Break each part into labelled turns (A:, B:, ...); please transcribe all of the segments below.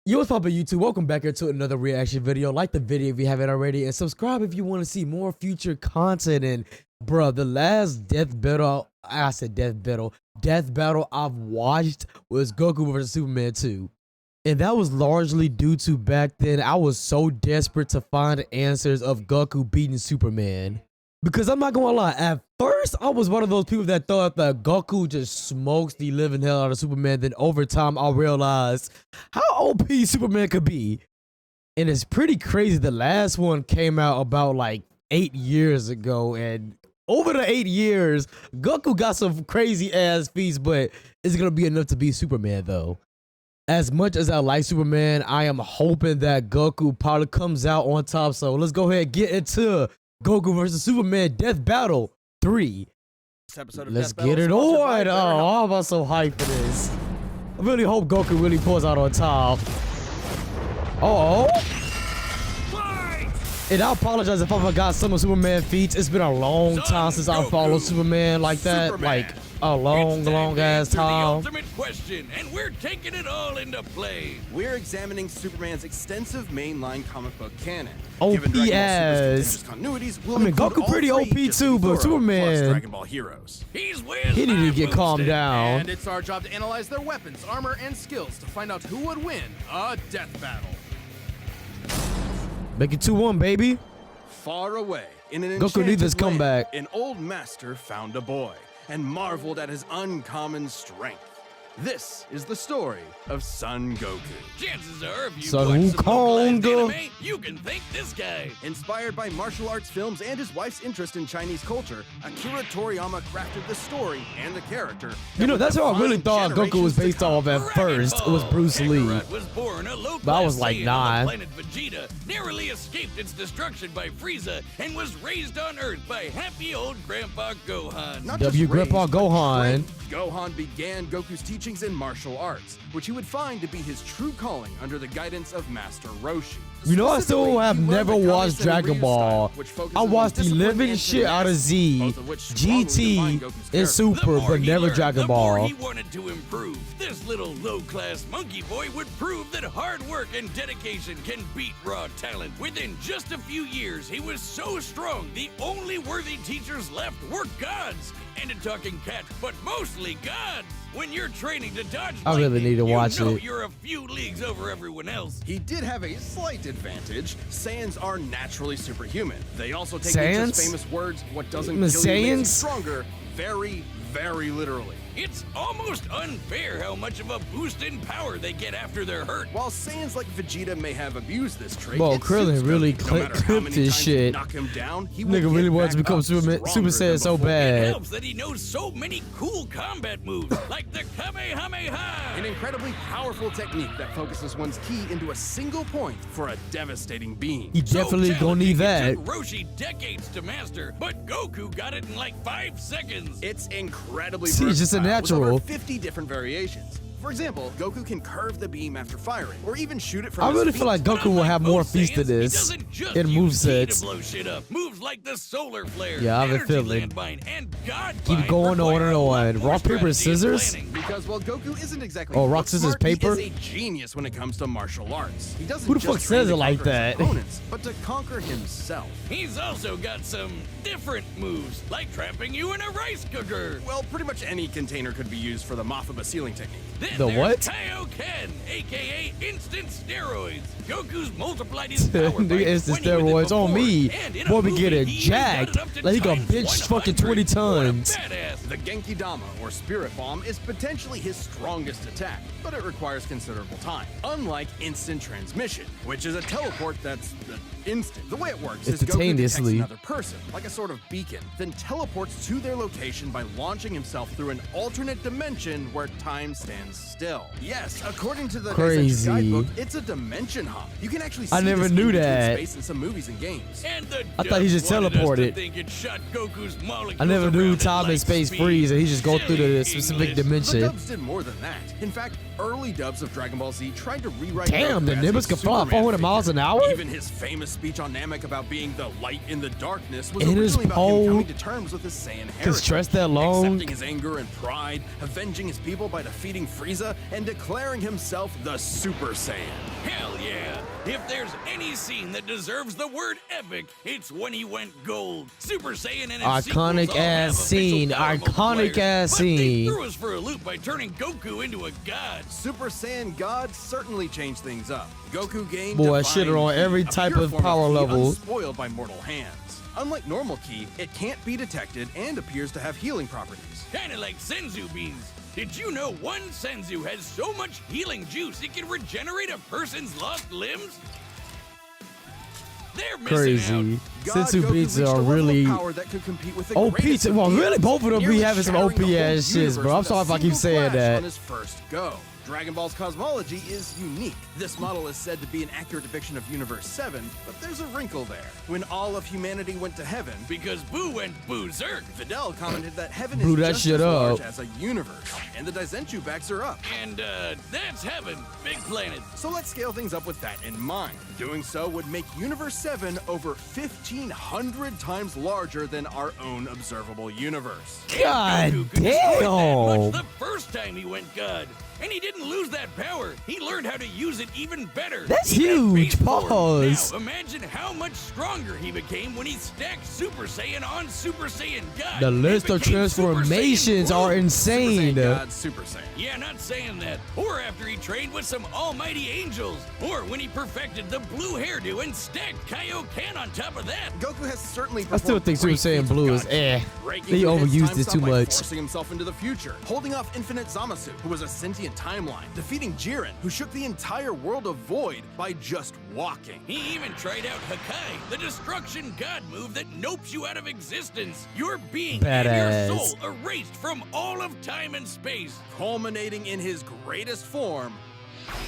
A: Yo, what's poppin' YouTube? Welcome back here to another reaction video. Like the video if you haven't already, and subscribe if you want to see more future content. And bruh, the last death battle I've watched was Goku vs Superman 2. And that was largely due to back then I was so desperate to find answers of Goku beating Superman. Because I'm not gonna lie, at first I was one of those people that thought that Goku just smokes the living hell out of Superman. Then over time I realized how OP Superman could be. And it's pretty crazy. The last one came out about like 8 years ago, and over the 8 years, Goku got some crazy ass feats, but it's gonna be enough to beat Superman though. As much as I like Superman, I am hoping that Goku probably comes out on top. So let's go ahead and get into Goku vs Superman Death Battle 3. Let's get it on. Oh, I'm so hyped for this. I really hope Goku really pulls out on top. Uh-oh. And I apologize if I forgot some of Superman feats. It's been a long time since I followed Superman like that. Like a long ass time.
B: The ultimate question, and we're taking it all into play.
C: We're examining Superman's extensive mainline comic book canon.
A: OP ass.
C: Continuities
A: I mean, Goku pretty OP too, but Superman,
C: Dragon Ball heroes.
A: He need to get calmed down.
D: And it's our job to analyze their weapons, armor, and skills to find out who would win a death battle.
A: Make it 2-1, baby.
C: Far away in an
A: Goku needs his
C: enchanted
A: comeback.
C: land, an old master found a boy and marveled at his uncommon strength. This is the story of Son Goku.
B: Chances are, if you
A: Son
B: watch some localized
A: Goku.
B: anime, you can thank this guy.
C: Inspired by martial arts films and his wife's interest in Chinese culture, Akira Toriyama crafted the story and the character.
A: You know, that's how I really thought Goku was based off at first. It was Bruce Lee.
B: Kakarot was born a low-class
A: But I was like
B: Saiyan
A: 9.
B: on the planet Vegeta, narrowly escaped its destruction by Frieza, and was raised on Earth by happy old Grandpa Gohan.
C: Not just
A: W Grandpa
C: raised, but
A: Gohan.
C: trained. Gohan began Goku's teachings in martial arts, which he would find to be his true calling under the guidance of Master Roshi.
A: You know, I still
C: Specifically,
A: have
C: he learned
A: never
C: the
A: watched
C: Kami-sen
A: Dragon
C: Ryu
A: Ball.
C: style, which focuses
A: I
C: on
A: watched the
C: discipline
A: living
C: and
A: shit out of
C: finesse,
A: Z,
C: both of which strongly define
A: GT,
C: Goku's
A: and
C: character.
A: Super,
B: The more
A: but
B: he
A: never
B: learned,
A: Dragon
B: the more
A: Ball.
B: he wanted to improve. This little low-class monkey boy would prove that hard work and dedication can beat raw talent. Within just a few years, he was so strong, the only worthy teachers left were gods. And a talking cat, but mostly gods. When you're training to dodge
A: I really
B: lightning,
A: need to watch
B: you know
A: it.
B: You're a few leagues over everyone else.
C: He did have a slight advantage. Saiyans are naturally superhuman. They also take
A: Saiyans?
C: Nietzsche's famous words, what doesn't
A: The
C: kill you makes you
A: Saiyans?
C: stronger, very, very literally.
B: It's almost unfair how much of a boost in power they get after they're hurt.
C: While Saiyans like Vegeta may have abused this trait,
A: Bro,
C: it
A: Krillin
C: suits
A: really
C: Goku. No matter how
A: clipped
C: many
A: this
C: times you
A: shit.
C: knock him down, he will
A: Nigga
C: get
A: really wants to
C: back
A: become
C: up
A: Super
C: stronger
A: Saiyan
C: than
A: so
C: before.
B: It
A: bad.
B: helps that he knows so many cool combat moves, like the Kamehameha.
C: An incredibly powerful technique that focuses one's ki into a single point for a devastating beam.
A: He definitely
B: so
A: gonna need
B: talented,
A: that.
B: It took Roshi decades to master, but Goku got it in like 5 seconds.
C: It's incredibly
A: See, it's just a
C: versatile, with
A: natural.
C: over 50 different variations. For example, Goku can curve the beam after firing, or even shoot it from
A: I
C: his
A: really
C: feet.
A: feel like Goku will have more feats to this in movesets.
B: Blow shit up. Moves like the solar flare.
A: Yeah, I have a
B: energy
A: feeling.
B: landmine, and God
A: Keep
B: bind
A: going on
B: require
A: and
B: a lot
A: on.
B: more
A: Rock, paper,
B: strategy and
A: scissors?
B: planning.
C: Because while Goku isn't exactly
A: Oh, rock,
C: book
A: scissors,
C: smart,
A: paper?
C: he is a genius when it comes to martial arts. He doesn't
A: Who the
C: just
A: fuck
C: train
A: says
C: to
A: it like
C: conquer his
A: that?
C: opponents, but to conquer himself.
B: He's also got some different moves, like trapping you in a rice cooker.
C: Well, pretty much any container could be used for the Mothaba sealing technique.
B: Then
A: The
B: there's
A: what?
B: Kaioken, aka instant steroids. Goku's multiplied his power by
A: Nigga, instant
B: 20 with it
A: steroids on
B: before,
A: me.
B: and in a
A: Boy, be
B: movie,
A: getting
B: he even got
A: jacked.
B: it up to
A: Like he gonna
B: times
A: bench fucking
B: 100.
A: 20 tons.
B: What a badass.
C: The Genki Dama, or Spirit Bomb, is potentially his strongest attack, but it requires considerable time. Unlike instant transmission, which is a teleport that's instant. The way it works is Goku detects
A: Instantaneously.
C: another person, like a sort of beacon, then teleports to their location by launching himself through an alternate dimension where time stands still. Yes, according to the
A: Crazy.
C: Daisetsu guidebook, it's a dimension hop. You can actually see
A: I never
C: this
A: knew
C: in between
A: that.
C: space in some movies and games.
B: And the
A: I thought he just
B: dubs wanted us to
A: teleported.
B: think it shot Goku's molecules
A: I never knew
B: around at
A: time and
B: light
A: space
B: speed.
A: freeze and he just go through the
B: Silly
A: specific
B: English.
C: The
A: dimension.
C: dubs did more than that. In fact, early dubs of Dragon Ball Z tried to rewrite
A: Damn,
C: Goku
A: the
C: as a
A: Nimbus can fly
C: Superman
A: 400 miles
C: figure.
A: an hour?
C: Even his famous speech on Namek about being the light in the darkness was
A: In his
C: originally about
A: pole.
C: him coming to terms with his Saiyan
A: Cause
C: heritage,
A: stress that long.
C: accepting his anger and pride, avenging his people by defeating Frieza, and declaring himself the Super Saiyan.
B: Hell yeah! If there's any scene that deserves the word epic, it's when he went gold. Super Saiyan and his
A: Iconic
B: sequels all have
A: ass scene,
B: official power
A: iconic
B: multipliers,
A: ass
B: but they
A: scene.
B: threw us for a loop by turning Goku into a god.
C: Super Saiyan God certainly changed things up. Goku gained
A: Boy,
C: divine
A: shitter on
C: ki,
A: every
C: a
A: type
C: pure
A: of
C: form
A: power
C: ki
A: level.
C: unspoiled by mortal hands. Unlike normal ki, it can't be detected and appears to have healing properties.
B: Kinda like senzu beans. Did you know one senzu has so much healing juice it can regenerate a person's lost limbs? They're missing
A: Crazy.
C: God,
A: Sensu
C: Goku
A: pizza
C: reached a
A: are
C: level of
A: really
C: power that could compete with the
A: OP.
C: greatest of
A: Well, really,
C: beings,
A: both of them be
C: nearly
A: having some
C: shattering
A: OP
C: the whole
A: ass shits,
C: universe
A: bro. I'm
C: with a
A: sorry if I keep
C: single
A: saying
C: flash
A: that.
C: On his first go. Dragon Ball's cosmology is unique. This model is said to be an accurate depiction of Universe 7, but there's a wrinkle there. When all of humanity went to heaven,
B: because Boo went berserk.
C: Fidel commented that heaven
A: Blew
C: is
A: that
C: just
A: shit
C: as large
A: up.
C: as a universe, and the Daizenshuu backs are up.
B: And that's heaven. Big planet.
C: So let's scale things up with that in mind. Doing so would make Universe 7 over 1,500 times larger than our own observable universe.
A: God
B: Goku could destroy that
A: damn.
B: much the first time he went God. And he didn't lose that power. He learned how to use it even better.
A: That's
B: He had
A: huge.
B: base form.
A: Pause.
B: Now imagine how much stronger he became when he stacked Super Saiyan on Super Saiyan God.
A: The
B: and
A: list of
B: became Super
A: transformations
B: Saiyan
A: are
B: Blue.
A: insane.
C: God, Super Saiyan.
B: Yeah, not saying that. Or after he trained with some almighty angels. Or when he perfected the blue hairdo and stacked Kaioken on top of that.
C: Goku has certainly
A: I still
C: performed
A: think Super
C: great
A: Saiyan
C: feats of
A: Blue is
C: godship,
A: eh.
C: breaking
A: They
C: through his
A: overused
C: time
A: it
C: stop
A: too
C: by
A: much.
C: forcing himself into the future, holding off Infinite Zamasu, who was a sentient timeline, defeating Jiren, who shook the entire world of Void by just walking.
B: He even tried out Hakai, the destruction god move that nopes you out of existence. Your being and
A: Badass.
B: your soul erased from all of time and space.
C: Culminating in his greatest form,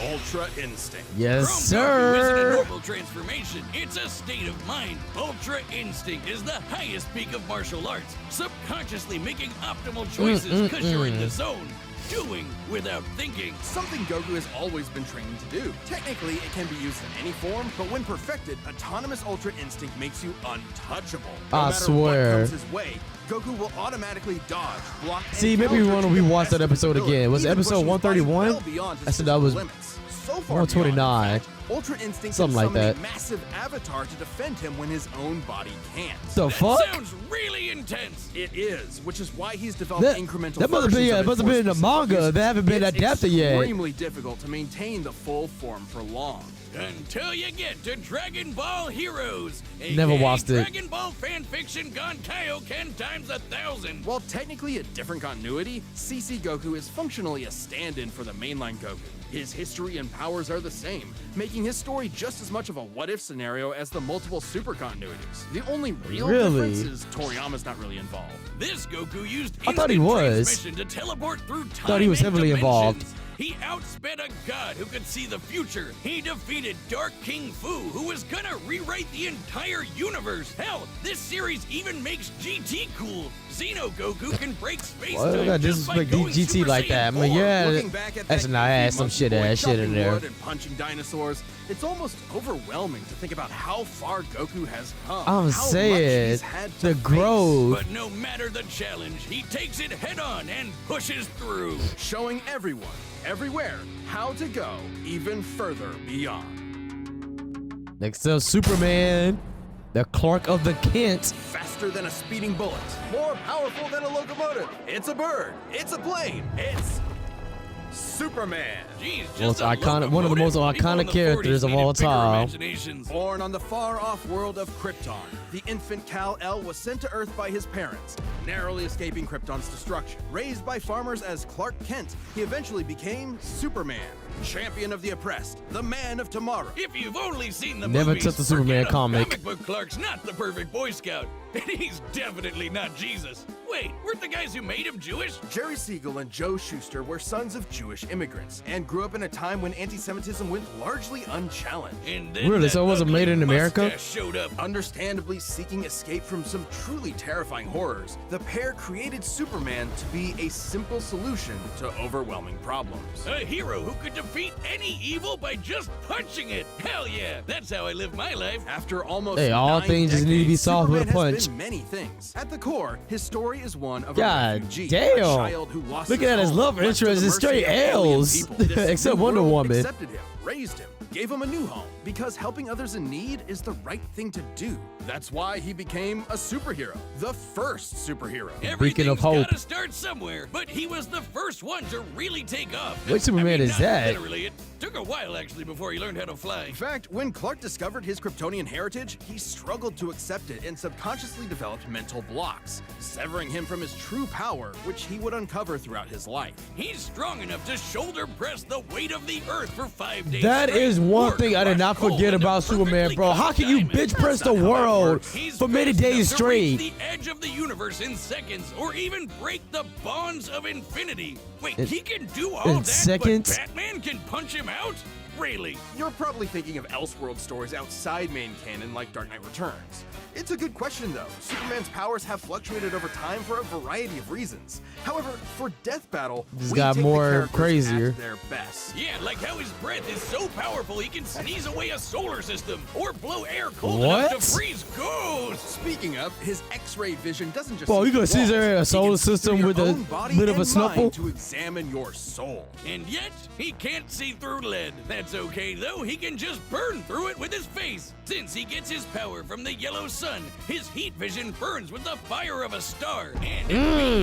C: Ultra Instinct.
A: Yes,
B: Chrome Goku isn't a
A: sir.
B: normal transformation, it's a state of mind. Ultra Instinct is the highest peak of martial arts, subconsciously making optimal choices because you're in the zone. Doing without thinking.
C: Something Goku has always been trained to do. Technically, it can be used in any form, but when perfected, autonomous Ultra Instinct makes you untouchable. No
A: I
C: matter
A: swear.
C: what comes his way, Goku will automatically dodge, block, and
A: See, maybe we
C: counter
A: want to
C: to the
A: rewatch
C: best
A: that
C: of his
A: episode
C: ability,
A: again. Was it
C: even
A: episode
C: pushing his body
A: 131?
C: well beyond his
A: I said that was
C: physical limits. So far
A: 129.
C: beyond, in fact, Ultra Instinct
A: Something
C: can
A: like
C: summon
A: that.
C: a massive avatar to defend him when his own body can't.
A: The fuck?
B: Sounds really intense.
C: It is, which is why he's developed
A: That,
C: incremental
A: that must have been,
C: versions
A: yeah,
C: of
A: it
C: it
A: must have
C: for
A: been in the
C: specific
A: manga.
C: uses.
A: They haven't been
C: It's
A: adapted yet.
C: extremely difficult to maintain the full form for long.
B: Until you get to Dragon Ball Heroes.
A: Never
B: aka
A: watched it.
B: Dragon Ball fan fiction gone Kaioken times 1,000.
C: While technically a different continuity, CC Goku is functionally a stand-in for the mainline Goku. His history and powers are the same, making his story just as much of a what-if scenario as the multiple super continuities. The only real
A: Really?
C: difference is Toriyama's not really involved.
B: This Goku used
A: I thought he
B: instant
A: was.
B: transmission to teleport through time
A: Thought he was
B: and
A: heavily involved.
B: dimensions. He outsped a god who could see the future. He defeated Dark King Fu, who was gonna rewrite the entire universe. Hell, this series even makes GT cool. Xeno Goku can break space
A: Why do I
B: time
A: gotta
B: just by
A: disrespect
B: going
A: GT
B: Super
A: like
B: Saiyan
A: that? I mean,
B: 4.
A: yeah,
C: Looking back at
A: that's
C: that
A: not
C: goofy
A: ass, some
C: monkey
A: shit
C: boy
A: ass shit in
C: chopping
A: there.
C: wood and punching dinosaurs, it's almost overwhelming to think about how far Goku has come.
A: I'm
C: how
A: saying,
C: much he's had to
A: the
C: face.
A: growth.
B: But no matter the challenge, he takes it head on and pushes through.
C: Showing everyone, everywhere, how to go even further beyond.
A: Next up, Superman, the Clark of the Kent.
C: Faster than a speeding bullet, more powerful than a locomotive. It's a bird, it's a plane, it's Superman.
B: Jeez, just
A: Most
B: a
A: iconic- one of the most
B: locomotive. People
A: iconic
B: in the
A: characters
B: 40s
A: of
B: needed
A: all
B: bigger
A: time.
B: imaginations.
C: Born on the far-off world of Krypton, the infant Kal-El was sent to Earth by his parents, narrowly escaping Krypton's destruction. Raised by farmers as Clark Kent, he eventually became Superman, champion of the oppressed, the man of tomorrow.
B: If you've only seen the
A: Never
B: movies,
A: took the Superman
B: forget him.
A: comic.
B: Book Clark's not the perfect Boy Scout, and he's definitely not Jesus. Wait, weren't the guys who made him Jewish?
C: Jerry Siegel and Joe Shuster were sons of Jewish immigrants and grew up in a time when anti-Semitism went largely unchallenged.
B: And then
A: Really?
B: that
A: So it wasn't
B: ugly
A: made in America?
B: mustache showed up.
C: Understandably seeking escape from some truly terrifying horrors, the pair created Superman to be a simple solution to overwhelming problems.
B: A hero who could defeat any evil by just punching it. Hell yeah, that's how I live my life.
C: After almost
A: Hey, all
C: 9
A: things just need to be
C: decades,
A: solved with a
C: Superman
A: punch.
C: has been many things. At the core, his story is one of
A: God
C: a refugee,
A: damn.
C: a child who lost
A: Look
C: his
A: at his
C: home,
A: love
C: left to
A: interest
C: the
A: is
C: mercy
A: straight
C: of alien
A: L's.
C: people. This
A: Except
C: new
A: Wonder
C: world
A: Woman.
C: accepted him, raised him, gave him a new home, because helping others in need is the right thing to do. That's why he became a superhero, the first superhero.
B: Everything's
A: hope.
B: gotta start somewhere, but he was the first one to really take off.
A: Which Superman is
B: not
A: that?
B: Literally, it took a while actually before he learned how to fly.
C: In fact, when Clark discovered his Kryptonian heritage, he struggled to accept it and subconsciously developed mental blocks, severing him from his true power, which he would uncover throughout his life.
B: He's strong enough to shoulder press the weight of the earth for 5 days.
A: That
B: straight,
A: is one
B: or
A: thing I did
B: crush
A: not
B: coal
A: forget
B: into
A: about Superman,
B: perfectly
A: bro. How
B: cut
A: can you
B: diamonds.
A: bitch press the
C: That's not how it
A: world
C: works.
B: He's
A: for many
B: fast enough
A: days
B: to
A: straight?
B: reach the edge of the universe in seconds, or even break the bonds of infinity. Wait, he can do all
A: in
B: that,
A: seconds?
B: but Batman can punch him out? Really?
C: You're probably thinking of Elseworld stories outside main canon like Dark Knight Returns. It's a good question though. Superman's powers have fluctuated over time for a variety of reasons. However, for Death Battle,
A: Just
C: we
A: got
C: take the
A: more
C: characters
A: crazier.
C: at their best.
B: Yeah, like how his breath is so powerful he can sneeze away a solar system, or blow air cold
A: What?
B: enough to freeze ghosts.
C: Speaking of, his X-ray vision doesn't just
A: Bro,
C: see
A: you gonna see
C: walls.
A: there a
C: He
A: solar
C: can see
A: system
C: through your
A: with a
C: own body
A: bit of a
C: and
A: snuffle?
C: mind to examine your soul.
B: And yet, he can't see through lead. That's okay though, he can just burn through it with his face. Since he gets his power from the yellow sun, his heat vision burns with the fire of a star. And if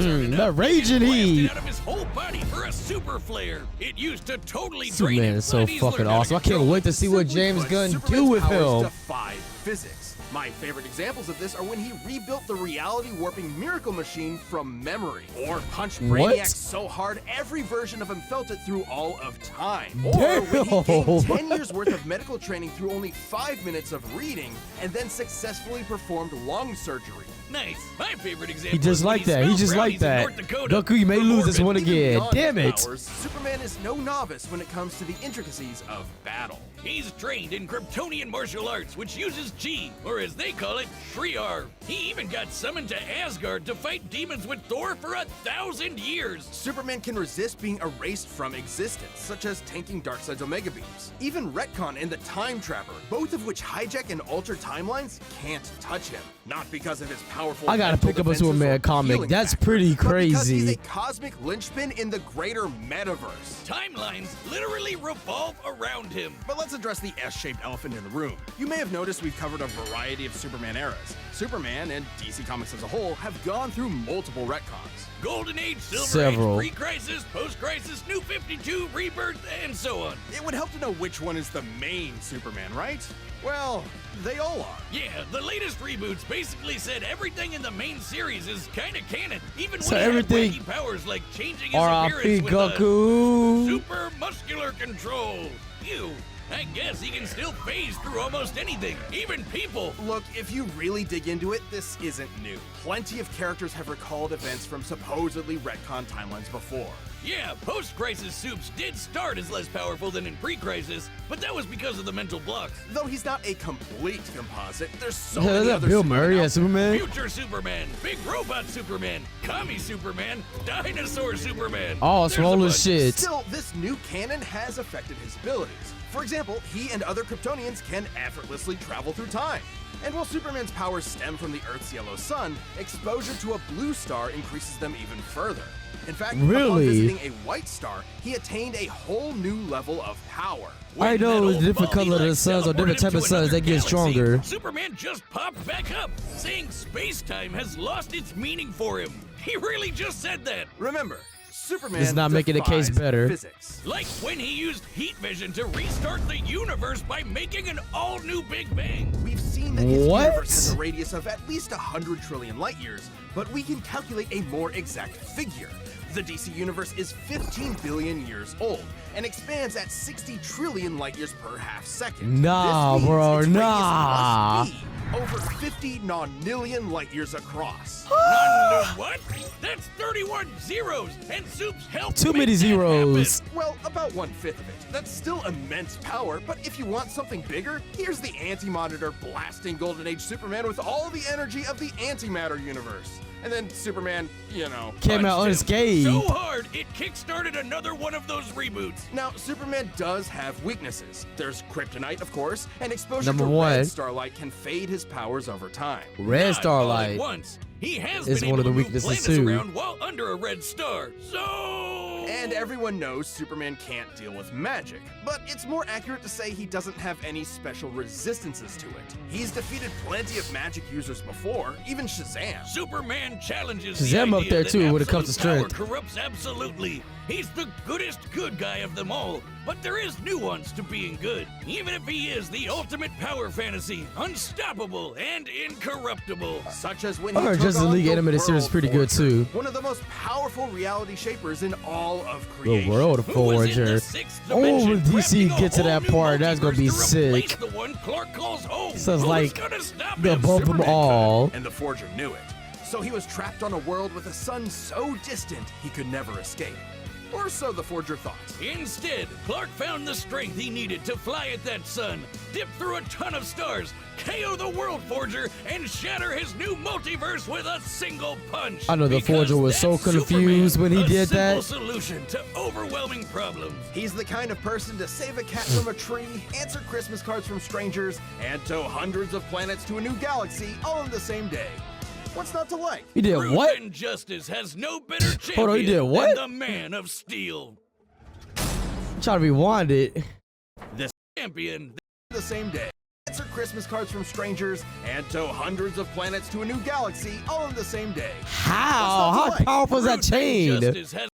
B: we turn it
A: that
B: up,
A: raging
B: he can blast
A: heat.
B: it out of his whole body for a super flare. It used to totally drain
A: Superman
B: him,
A: is so
B: but he's
A: fucking
B: learned how to
A: awesome. I can't
B: control
A: wait
B: it.
A: to see what
C: Simply
A: James
C: put,
A: Gunn do
C: Superman's
A: with
C: powers
A: him.
C: defy physics. My favorite examples of this are when he rebuilt the reality warping miracle machine from memory, or punched
A: What?
C: Brainiac so hard every version of him felt it through all of time, or
A: Damn.
C: when he gained 10 years worth of medical training through only 5 minutes of reading, and then successfully performed lung surgery.
B: Nice. My favorite example.
A: He just
B: is when
A: like that. He
B: smelled
A: just like
B: brownies in
A: that.
B: North Dakota.
A: Goku, you may
B: For
A: lose this
B: Morbid.
A: one
C: Even
A: again.
C: beyond
A: Damn
C: his
A: it.
C: powers, Superman is no novice when it comes to the intricacies of battle.
B: He's trained in Kryptonian martial arts, which uses chi, or as they call it, Shriar. He even got summoned to Asgard to fight demons with Thor for 1,000 years.
C: Superman can resist being erased from existence, such as tanking Darkseid's Omega Beams. Even Retcon and the Time Trapper, both of which hijack and alter timelines, can't touch him. Not because of his powerful
A: I gotta
C: mental
A: pick up a
C: defenses
A: Superman
C: or
A: comic.
C: healing
A: That's
C: factor,
A: pretty
C: but because he's
A: crazy.
C: a cosmic linchpin in the greater metaverse.
B: Timelines literally revolve around him.
C: But let's address the S-shaped elephant in the room. You may have noticed we've covered a variety of Superman eras. Superman, and DC Comics as a whole, have gone through multiple retcons.
B: Golden Age, Silver
A: Several.
B: Age, Pre-Crisis, Post-Crisis, New 52, Rebirth, and so on.
C: It would help to know which one is the main Superman, right? Well, they all are.
B: Yeah, the latest reboots basically said everything in the main series is kinda canon. Even
A: So
B: when he
A: everything-
B: had wacky powers like changing his
A: R.I.P.
B: appearance with
A: Goku.
B: super muscular control. Ew. I guess he can still phase through almost anything, even people.
C: Look, if you really dig into it, this isn't new. Plenty of characters have recalled events from supposedly retcon timelines before.
B: Yeah, post-crisis Supes did start as less powerful than in pre-crisis, but that was because of the mental blocks.
C: Though he's not a complete composite, there's so
A: Yeah,
C: many
A: that
C: other
A: Bill
C: Supermen
A: Murray
C: out
A: as
C: there.
A: Superman.
B: Future Superman, Big Robot Superman, Commie Superman, Dinosaur Superman.
A: Oh,
B: There's a
A: swole
B: bunch.
A: as shit.
C: Still, this new canon has affected his abilities. For example, he and other Kryptonians can effortlessly travel through time. And while Superman's powers stem from the Earth's yellow sun, exposure to a blue star increases them even further. In fact, upon
A: Really?
C: visiting a white star, he attained a whole new level of power.
A: I know
B: When
A: the
B: that
A: different
B: old
A: color of the
B: baldy
A: suns or
B: teleported
A: different type
B: him
A: of
B: to
A: suns that
B: another
A: get
B: galaxy,
A: stronger.
B: Superman just popped back up, saying space-time has lost its meaning for him. He really just said that.
C: Remember, Superman
A: This is not making the case
C: defies
A: better.
C: Physics.
B: Like when he used heat vision to restart the universe by making an all-new Big Bang.
C: We've seen that his
A: What?
C: universe has a radius of at least 100 trillion light years, but we can calculate a more exact figure. The DC universe is 15 billion years old and expands at 60 trillion light years per half second.
A: Nah,
C: This means
A: bro,
C: its radius
A: nah.
C: must be over 50 nonillion light years across.
B: What? That's 31 zeros, and Supes helped
A: Too
B: make
A: many
B: that
A: zeros.
B: happen.
C: Well, about 1/5 of it. That's still immense power, but if you want something bigger, here's the Anti-Monitor blasting Golden Age Superman with all the energy of the antimatter universe. And then Superman, you know.
A: Came out
B: Punched him
A: unscathed.
B: so hard, it kickstarted another one of those reboots.
C: Now, Superman does have weaknesses. There's kryptonite, of course, and exposure
A: Number
C: to
A: one.
C: red starlight can fade his powers over time.
A: Red
B: Not all at
A: Starlight.
B: once. He has
A: is
B: been
A: one
B: able
A: of the
B: to move
A: weaknesses
B: planets
A: too.
B: around while under a red star. So
C: And everyone knows Superman can't deal with magic, but it's more accurate to say he doesn't have any special resistances to it. He's defeated plenty of magic users before, even Shazam.
B: Superman challenges
A: Shazam
B: the
A: up
B: idea
A: there
B: that
A: too when it comes to
B: absolute
A: strength.
B: power corrupts absolutely. He's the goodest good guy of them all, but there is nuance to being good. Even if he is the ultimate power fantasy, unstoppable and incorruptible.
C: Such as when
A: I
C: he
A: heard
C: took
A: Justice
C: on
A: League
C: the
A: animated series is
C: World
A: pretty good
C: Forger,
A: too.
C: one of the most powerful reality shapers in all of
A: The
C: creation.
A: World
B: Who was in the
A: Forger.
B: sixth
A: Oh,
B: dimension,
A: when DC
B: crafting a
A: get to
B: whole
A: that
B: new
A: part, that's gonna be
B: multiverse to replace
A: sick.
B: the one Clark calls home.
A: So it's
B: Who's
A: like
B: gonna stop
A: the
B: him?
A: above them
C: Superman
A: all.
C: could, and the Forger knew it. So he was trapped on a world with a sun so distant he could never escape. Or so the Forger thought.
B: Instead, Clark found the strength he needed to fly at that sun, dip through a ton of stars, KO the World Forger, and shatter his new multiverse with a single punch.
A: I know the
B: Because
A: Forger was so
B: that's
A: confused
B: Superman,
A: when he did
B: a simple
A: that.
B: solution to overwhelming problems.
C: He's the kind of person to save a cat from a tree, answer Christmas cards from strangers, and tow hundreds of planets to a new galaxy all in the same day. What's not to like?
A: He did
B: Truth
A: what?
B: and justice has no better champion
A: Hold on, he did what?
B: than the Man of Steel.
A: Trying to rewind it.
B: Champion.
C: The same day. Answer Christmas cards from strangers and tow hundreds of planets to a new galaxy all in the same day.
A: How?
C: What's not to
A: How
C: like?
A: powerful is that
B: Truth and
A: chain?
B: justice has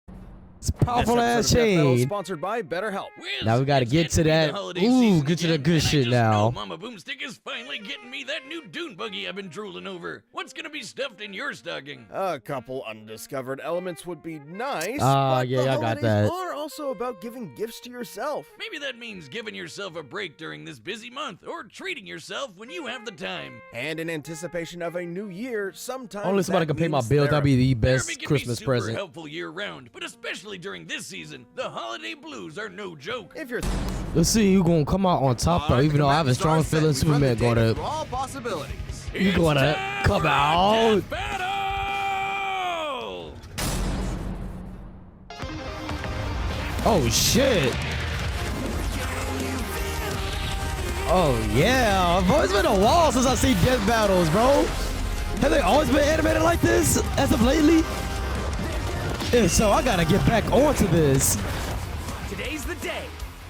A: It's powerful
C: This
A: ass
C: episode of Death Metal is
A: chain.
C: sponsored by BetterHelp.
A: Now we gotta
B: It's
A: get to
B: be the
A: that.
B: holiday
A: Ooh,
B: season
A: get to the
B: again,
A: good
B: and I
A: shit
B: just
A: now.
B: know Mama Boomstick is finally getting me that new dune buggy I've been drooling over. What's gonna be stuffed in your stocking?
C: A couple undiscovered elements would be nice.
A: Ah,
C: but
A: yeah,
C: the
A: I got
C: holidays
A: that.
C: are also about giving gifts to yourself.
B: Maybe that means giving yourself a break during this busy month, or treating yourself when you have the time.
C: And in anticipation of a new year, sometimes
A: Only somebody
C: that
A: can pay my
C: means
A: bills. That'd be the
B: Therapy
A: best
B: can
A: Christmas
B: be super
A: present.
B: helpful year round, but especially during this season, the holiday blues are no joke.
C: If you're
A: Let's see who's gonna come out on top though. Even though I have a strong feeling Superman gonna
C: all possibilities.
A: you gonna
B: Time
A: come
B: for a
A: out.
B: death battle!
A: Oh shit. Oh yeah, bro, it's been a while since I've seen death battles, bro. Have they always been animated like this as of lately? If so, I gotta get back onto this.
E: Today's the day.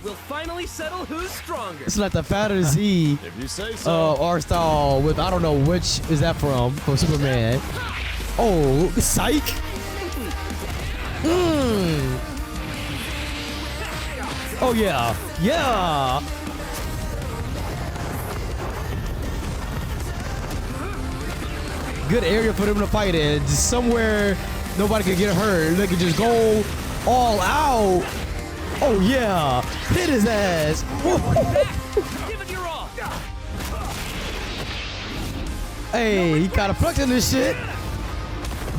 E: We'll finally settle who's stronger.
A: It's like the Fatter Z
F: If you say so.
A: art style with I don't know which is that from Superman. Oh, psych. Oh yeah, yeah. Good area for them to fight in. Just somewhere nobody can get hurt. They can just go all out. Oh yeah, hit his ass.
E: Give it your all.
A: Hey, he kind of flexing this shit.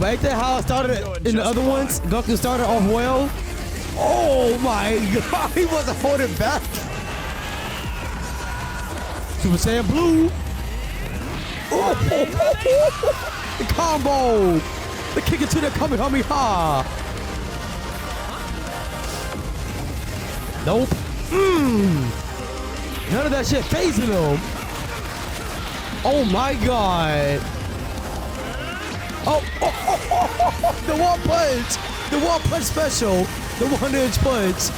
A: But ain't that how it started in the other ones? Goku started off well. Oh my god, he wasn't holding back. Super Saiyan Blue. Oh, the combo. The kick into the Kamehameha. Nope. None of that shit phasing him. Oh my god. Oh, the one punch. The one punch special. The 1-inch punch.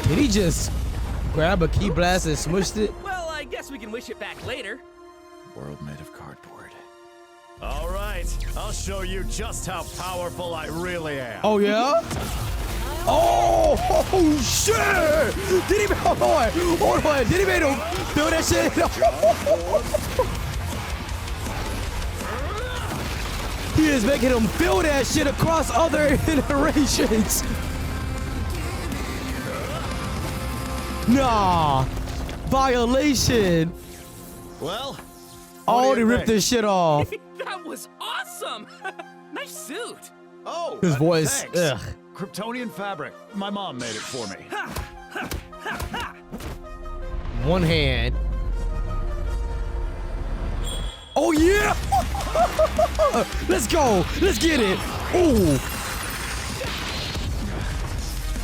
A: Did he just grab a key blast and smushed it?
E: Well, I guess we can wish it back later.
F: World made of cardboard. All right, I'll show you just how powerful I really am.
A: Oh yeah? Oh shit! Did he? Hold on! Did he make him feel that shit? He is making him feel that shit across other iterations. Nah, violation.
F: Well,
A: Oh,
F: do
A: they
F: you
A: ripped
F: think?
A: this shit off.
E: That was awesome. Nice suit.
F: Oh,
A: His voice.
F: thanks.
A: Ugh.
F: Kryptonian fabric. My mom made it for me.
A: One hand. Oh yeah! Let's go. Let's get it. Ooh.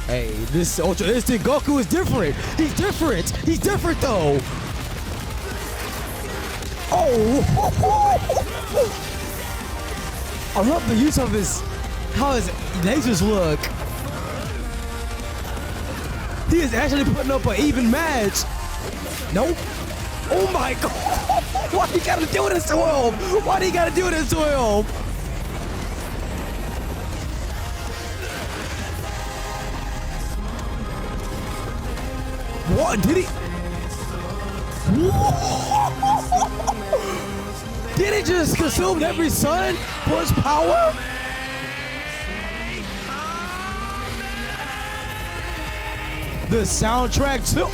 A: Hey, this Ultra Instinct Goku is different. He's different. He's different though. Oh. I love the use of his How is they just look? He is actually putting up an even match. Nope. Oh my god. Why he gotta do this to him? Why do you gotta do this to him? What did he? Did he just consume every sun for his power? The soundtrack too.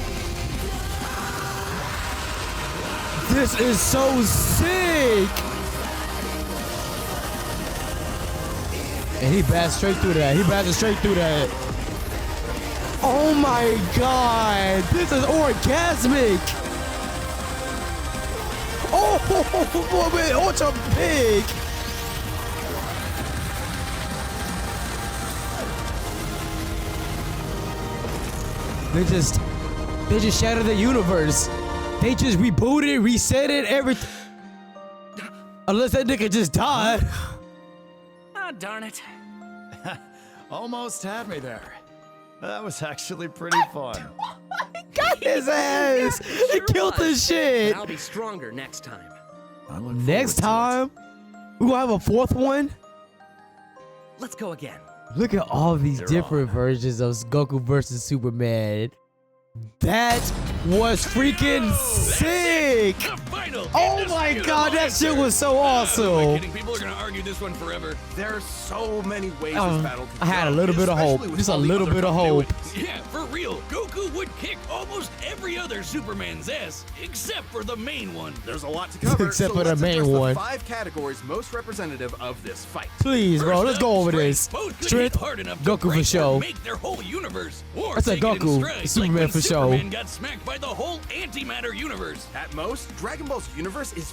A: This is so sick. And he bashed straight through that. He bashed straight through that. Oh my god. This is orgasmic. Oh, man, ultra big. They just shattered the universe. They just rebooted, reset it, everything. Unless that nigga just died.
E: Ah, darn it.
F: Almost had me there. That was actually pretty fun.
A: Got his ass. He killed this shit.
E: I'll be stronger next time.
A: Next time, we gonna have a fourth one.
E: Let's go again.
A: Look at all these different versions of Goku versus Superman. That was freaking sick.
B: The final
A: Oh my god, that shit was so awesome.
B: Kidding. People are gonna argue this one forever.
C: There's so many ways this battle could
A: I had a
C: go,
A: little bit of hope.
C: especially with
A: Just a
C: all the
A: little
C: other
A: bit of hope.
C: continuities.
B: Yeah, for real. Goku would kick almost every other Superman's ass, except for the main one.
C: There's a lot to cover,
A: Except
C: so
A: for the
C: let's
A: main
C: address
A: one.
C: the 5 categories most representative of this fight.
A: Please, bro,
B: First
A: let's
B: up,
A: go over
B: strength.
A: this.
B: Both could
A: Strength,
B: hit hard enough to
A: Goku for
B: break or
A: show.
B: make their whole universe. Or
A: I said
B: take it in
A: Goku,
B: stride,
A: Superman
B: like when
A: for show.
B: Superman got smacked by the whole antimatter universe.
C: At most, Dragon Ball's universe is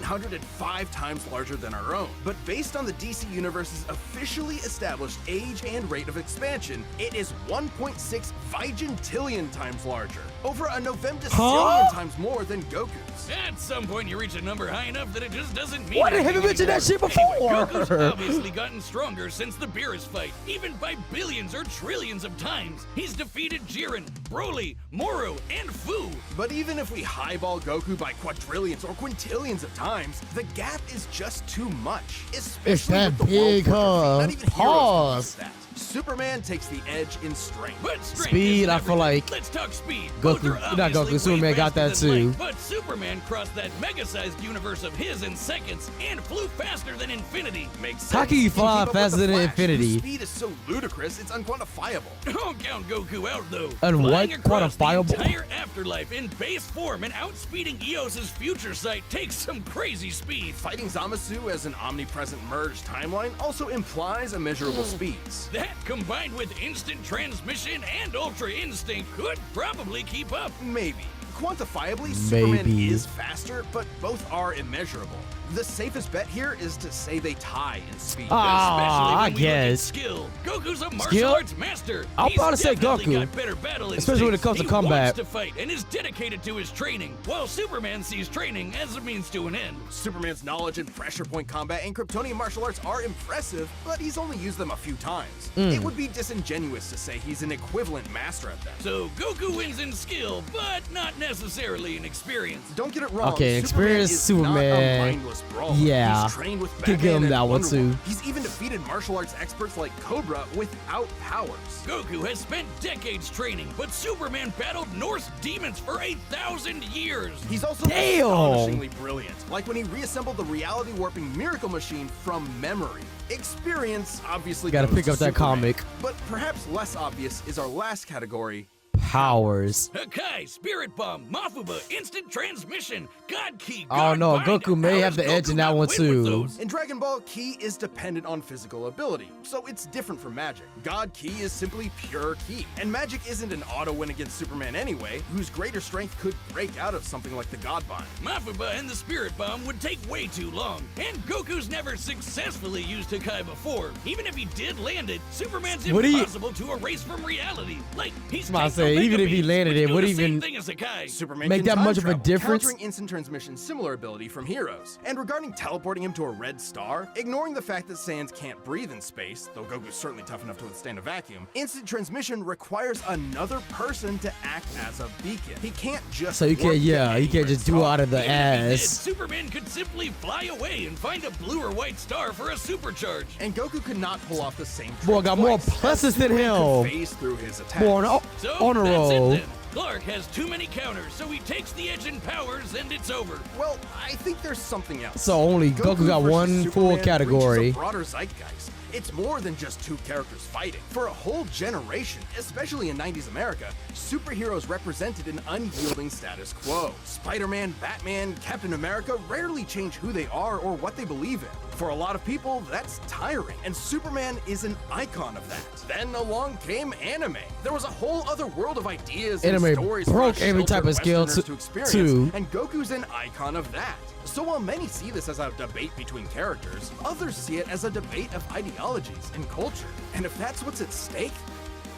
C: 1,505 times larger than our own. But based on the DC Universe's officially established age and rate of expansion, it is 1.6 vigintillion times larger. Over a novemdecillion times more than Goku's.
B: At some point, you reach a number high enough that it just doesn't mean
A: Why didn't he
B: anything
A: mention that shit
B: anymore.
A: before?
B: Anyway, Goku's obviously gotten stronger since the Beerus fight, even by billions or trillions of times. He's defeated Jiren, Broly, Moro, and Fu.
C: But even if we highball Goku by quadrillions or quintillions of times, the gap is just too much. Especially
A: that
C: with the
A: big
C: world
A: hug.
C: defeat. Not even heroes can
A: Pause.
C: do that. Superman takes the edge in strength.
B: But strength
A: Speed,
B: isn't
A: I feel
B: everything.
A: like
B: Let's talk speed.
A: Goku-
B: Both are
A: not Goku,
B: obviously way
A: Superman got
B: faster
A: that
B: than
A: too.
B: light, but Superman crossed that mega-sized universe of his in seconds and flew faster than infinity.
C: Makes sense.
A: How can you
C: Keep
A: fly
C: up with
A: faster
C: the
A: than
C: Flash,
A: infinity?
C: whose speed is so ludicrous, it's unquantifiable.
B: Don't count Goku out, though.
A: And
B: Flying
A: what?
B: across the
A: Quantifiable?
B: entire afterlife in base form and outspeeding Eos's future sight takes some crazy speed.
C: Fighting Zamasu as an omnipresent merged timeline also implies immeasurable speeds.
B: That, combined with instant transmission and Ultra Instinct, could probably keep up.
C: Maybe. Quantifiably, Superman
A: Maybe.
C: is faster, but both are immeasurable. The safest bet here is to say they tie in speed.
B: Especially
A: I
B: when we look at
A: guess.
B: skill. Goku's a martial
A: Skill?
B: arts master.
A: I'll
B: He's
A: probably say
B: definitely
A: Goku.
B: got better battle
A: Especially when it comes to
B: instincts.
A: combat.
B: He wants to fight and is dedicated to his training, while Superman sees training as a means to an end.
C: Superman's knowledge in pressure point combat and Kryptonian martial arts are impressive, but he's only used them a few times. It would be disingenuous to say he's an equivalent master at them.
B: So Goku wins in skill, but not necessarily in experience.
C: Don't get it wrong.
A: Okay, experience
C: is
A: Superman.
C: Not a mindless brawler.
A: Yeah.
C: He's trained with
A: Could give
C: Batman
A: him
C: and
A: that one,
C: Wonder Woman.
A: too.
C: He's even defeated martial arts experts like Cobra without powers.
B: Goku has spent decades training, but Superman battled Norse demons for 1,000 years.
C: He's also
A: Damn.
C: astonishingly brilliant, like when he reassembled the reality warping miracle machine from memory. Experience obviously
A: Gotta
C: goes
A: pick
C: to
A: up that
C: Superman,
A: comic.
C: but perhaps less obvious is our last category.
A: Powers.
B: Hakai, Spirit Bomb, Mafuba, Instant Transmission, God Key,
A: Oh
B: God
A: no,
B: Bind.
A: Goku may
B: How
A: have
B: does
A: the edge
B: Goku
A: in that
B: not
A: one
B: win with
A: too.
B: those?
C: In Dragon Ball, Ki is dependent on physical ability, so it's different from magic. God Ki is simply pure Ki, and magic isn't an auto win against Superman anyway, whose greater strength could break out of something like the God Bind.
B: Mafuba and the Spirit Bomb would take way too long, and Goku's never successfully used Hakai before. Even if he did land it, Superman's
A: What do you-
B: impossible to erase from reality. Like, he's
A: I
B: taken
A: say, even if he landed it, would even
B: thing as a guy.
C: Superman
A: make
C: can
A: that
C: time
A: much of a
C: travel,
A: difference?
C: countering instant transmission's similar ability from Heroes. And regarding teleporting him to a red star, ignoring the fact that Saiyans can't breathe in space, though Goku's certainly tough enough to withstand a vacuum, instant transmission requires another person to act as a beacon. He can't just
A: So you can't,
C: warp to
A: yeah, you
C: any
A: can't
C: red
A: just do it
C: star.
A: out of the
B: Even if he did,
A: ass.
B: Superman could simply fly away and find a blue or white star for a supercharge.
C: And Goku could not pull off the same trick
A: Boy, got more
C: twice,
A: pluses
C: as
A: than
C: Superman could
A: him.
C: phase through his attacks.
A: Boy,
B: So
A: on a
B: that's
A: roll.
B: it then. Clark has too many counters, so he takes the edge in powers and it's over.
C: Well, I think there's something else.
A: So only Goku got
C: versus
A: one full
C: Superman
A: category.
C: reaches a broader zeitgeist. It's more than just two characters fighting. For a whole generation, especially in 90s America, superheroes represented an unyielding status quo. Spider-Man, Batman, Captain America rarely change who they are or what they believe in. For a lot of people, that's tiring, and Superman is an icon of that. Then along came anime. There was a whole other world of ideas
A: Anime
C: and stories
A: broke
C: for us
A: every type
C: sheltered
A: of skill
C: Westerners
A: to-
C: experience,
A: too.
C: and Goku's an icon of that. So while many see this as a debate between characters, others see it as a debate of ideologies and culture. And if that's what's at stake,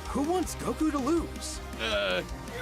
C: who wants Goku to lose?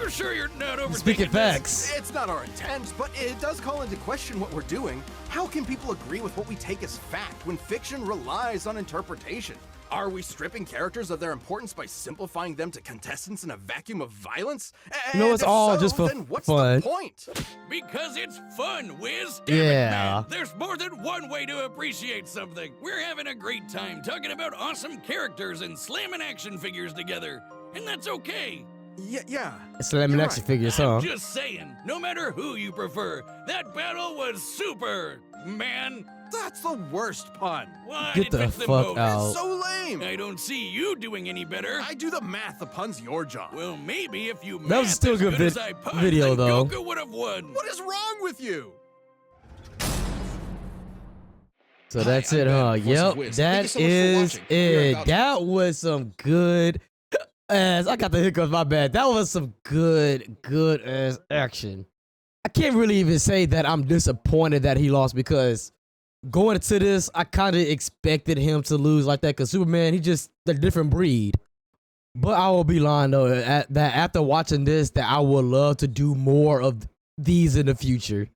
B: You're sure you're not overthinking
A: Speaking
B: this?
A: facts.
C: It's not our intent, but it does call into question what we're doing. How can people agree with what we take as fact when fiction relies on interpretation? Are we stripping characters of their importance by simplifying them to contestants in a vacuum of violence?
A: No, it's
C: And if
A: all
C: so,
A: just for
C: then what's
A: fun.
C: the point?
B: Because it's fun, Wiz. Damn it,
A: Yeah.
B: man. There's more than one way to appreciate something. We're having a great time talking about awesome characters and slamming action figures together. And that's okay.
C: Yeah.
A: Slamming
C: You're
A: action
C: right.
A: figures, huh?
B: I'm just saying, no matter who you prefer, that battle was super, man.
C: That's the worst pun.
B: Why
A: Get the
B: fix them
A: fuck
B: both?
A: out.
C: So lame.
B: I don't see you doing any better.
C: I do the math. The pun's your job.
B: Well, maybe if you
A: That was
B: math
A: still a
B: as
A: good
B: as I punch,
A: video,
B: then
A: though.
B: Goku would have won.
C: What is wrong with you?
A: So that's
G: I'm
A: it,
G: Ben,
A: huh?
G: Voice of
A: Yep,
G: Wiz.
A: that
G: Thank you so much for
A: is
G: watching. We are
A: it.
G: about-
A: That was some good ass. I got the hiccups, my bad. That was some good ass action. I can't really even say that I'm disappointed that he lost because going into this, I kind of expected him to lose like that because Superman, he just a different breed. But I will be lying though, that after watching this, that I would love to do more of these in the future.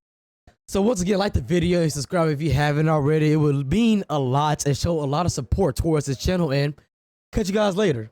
A: So once again, like the video and subscribe if you haven't already. It would mean a lot and show a lot of support towards this channel. And catch you guys later.